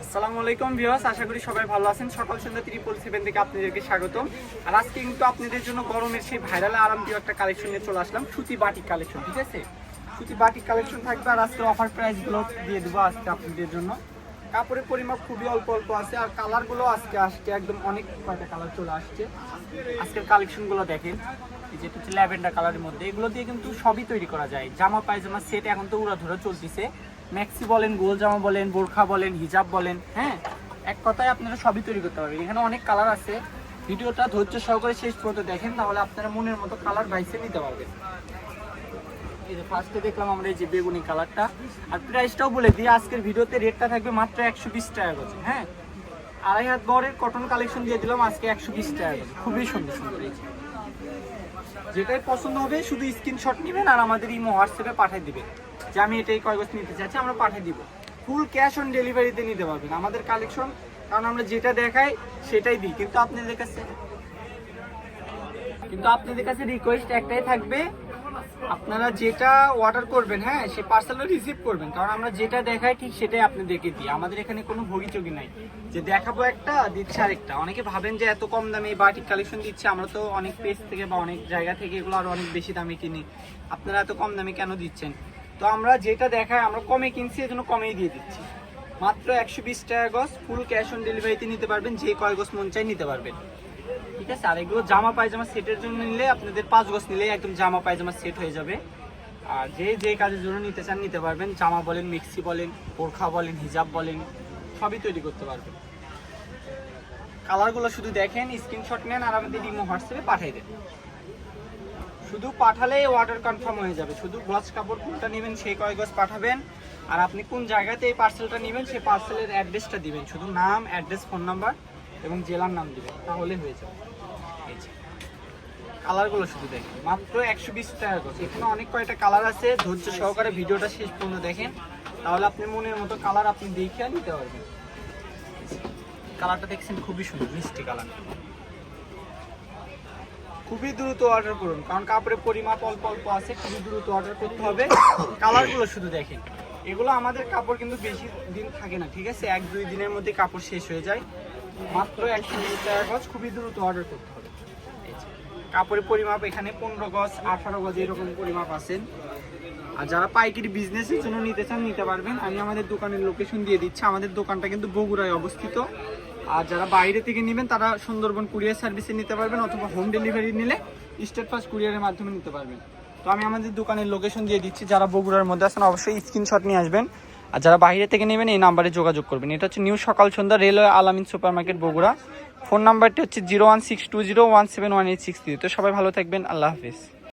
আসসালামু আলাইকুম ভিউয়ার্স, আশা করি সবাই ভালো আছেন। সকাল সন্ধ্যা 777 থেকে আপনাদেরকে স্বাগতম। আর আজকে কিন্তু আপনাদের জন্য গরমের সেই ভাইরাল আরামদায়ক একটা কালেকশন নিয়ে চলে আসলাম, সুতি বাটিক কালেকশন। ঠিক আছে, সুতি বাটিক কালেকশন থাকবে। আর আজকে অফার প্রাইসগুলো দিয়ে দেবো আজকে আপনাদের জন্য। কাপড়ের পরিমাপ খুবই অল্প অল্প আছে, আর কালারগুলো আজকে একদম অনেক কয়টা কালার চলে আসছে। আজকের কালেকশনগুলো দেখেন, যেটা হচ্ছে ল্যাভেন্ডার কালারের মধ্যে। এগুলো দিয়ে কিন্তু সবই তৈরি করা যায়, জামা পায়জামা সেট এখন তো উড়াধুরা চলতেছে। ম্যাক্সি বলেন, গোল জামা বলেন, বোরখা বলেন, হিজাব বলেন, হ্যাঁ, এক কথায় আপনারা সবই তৈরি করতে পারবেন। এখানে অনেক কালার আছে, ভিডিওটা ধৈর্য সহকারে শেষ পর্যন্ত দেখেন, তাহলে আপনারা মনের মতো কালার বাইসে নিতে পারবেন। এই যে ফার্স্টে দেখলাম আমরা এই যে বেগুনি কালারটা। আর প্রাইসটাও বলে দিই, আজকের ভিডিওতে রেটটা থাকবে মাত্র 120 টাকা করে। হ্যাঁ, 2.5 হাত বরের কটন কালেকশন দিয়ে দিলাম আজকে 120 টাকা করে। খুবই সুন্দর সুন্দর। এই যেটাই পছন্দ হবে শুধু স্ক্রিনশট নেবেন আর আমাদের ইমো হোয়াটসঅ্যাপে পাঠিয়ে দিবেন যে আমি এটাই কয় গজ নিতে চাচ্ছি, আমরা পাঠিয়ে দিব। ফুল ক্যাশ অন ডেলিভারিতে নিতে পারবেন আমাদের কালেকশন, কারণ আমরা যেটা দেখাই সেটাই দিই। কিন্তু আপনাদের কাছে রিকোয়েস্ট একটাই থাকবে, আপনারা যেটা অর্ডার করবেন, হ্যাঁ, সেই পার্সেলও রিসিভ করবেন, কারণ আমরা যেটা দেখাই ঠিক সেটাই আপনাদেরকে দিই। আমাদের এখানে কোনো ভোগীচোগী নাই যে দেখাবো একটা দিচ্ছে আরেকটা। অনেকে ভাবেন যে এত কম দামে এই বাটিক কালেকশন দিচ্ছে, আমরা তো অনেক পেজ থেকে বা অনেক জায়গা থেকে এগুলো আরো অনেক বেশি দামে কিনি, আপনারা এত কম দামে কেন দিচ্ছেন? তো আমরা যেটা দেখাই আমরা কমে কিনছি, এজন্য কমেই দিয়ে দিচ্ছি। মাত্র 120 টাকা গজ, ফুল ক্যাশ অন ডেলিভারিতে নিতে পারবেন, যে কয় গজ মন চাই নিতে পারবেন। ঠিক আছে, আর এগুলো জামা পায়জামা সেটের জন্য নিলে আপনাদের 5 গজ নিলে একদম জামা পায়জামা সেট হয়ে যাবে। আর যে কাজের জন্য নিতে চান নিতে পারবেন, জামা বলেন, মিক্সি বলেন, বোরখা বলেন, হিজাব বলেন, সবই তৈরি করতে পারবেন। কালারগুলো শুধু দেখেন, স্ক্রিনশট নেন আর আমাদের ইমো হোয়াটসঅ্যাপে পাঠিয়ে দেন। শুধু পাঠালেই অর্ডার কনফার্ম হয়ে যাবে। শুধু গজ কাপড় কোনটা নেবেন সেই কয় গজ পাঠাবেন, আর আপনি কোন জায়গাতে এই পার্সেলটা নেবেন সেই পার্সেলের অ্যাড্রেসটা দিবেন। শুধু নাম, অ্যাড্রেস, ফোন নাম্বার এবং জেলার নাম দিবেন, তাহলে হয়ে যাবে। কালারগুলো শুধু দেখেন, মাত্র 120 টাকা গজ। এখানে অনেক কয়টা কালার আছে, ধৈর্য সহকারে ভিডিওটা শেষ পর্যন্ত দেখেন, তাহলে আপনি মনের মতো কালার আপনি দেখে নিতে পারবেন। কালারটা দেখছেন, খুবই সুন্দর মিষ্টি কালার। খুবই দ্রুত অর্ডার করুন, কারণ কাপড়ের পরিমাপ অল্প অল্প আছে, খুবই দ্রুত অর্ডার করতে হবে। কালারগুলো শুধু দেখেন, এগুলো আমাদের কাপড় কিন্তু বেশি দিন থাকে না, ঠিক আছে, 1-2 দিনের মধ্যে কাপড় শেষ হয়ে যায়। মাত্র 120 টাকা গজ, খুবই দ্রুত অর্ডার করতে হবে। কাপড়ের পরিমাপ এখানে 15 গজ, 18 গজ এরকম পরিমাপ আছেন। আর যারা পাইকারি বিজনেসের জন্য নিতে চান নিতে পারবেন। আমি আমাদের দোকানের লোকেশন দিয়ে দিচ্ছি। আমাদের দোকানটা কিন্তু বগুড়ায় অবস্থিত। আর যারা বাইরে থেকে নেবেন তারা সুন্দরবন কুরিয়ার সার্ভিসে নিতে পারবেন, অথবা হোম ডেলিভারি নিলে স্টেট ফার্স্ট কুরিয়ারের মাধ্যমে নিতে পারবেন। তো আমি আমাদের দোকানের লোকেশন দিয়ে দিচ্ছি, যারা বগুড়ার মধ্যে আছেন অবশ্যই স্ক্রিনশট নিয়ে আসবেন। আর যারা বাইরে থেকে নেবেন এই নাম্বারে যোগাযোগ করবেন। এটা হচ্ছে নিউ সকাল সন্ধ্যা, রেলওয়ে আলামিন সুপার মার্কেট, বগুড়া। ফোন নাম্বারটি হচ্ছে 01620171863। তো সবাই ভালো থাকবেন, আল্লাহ হাফিজ।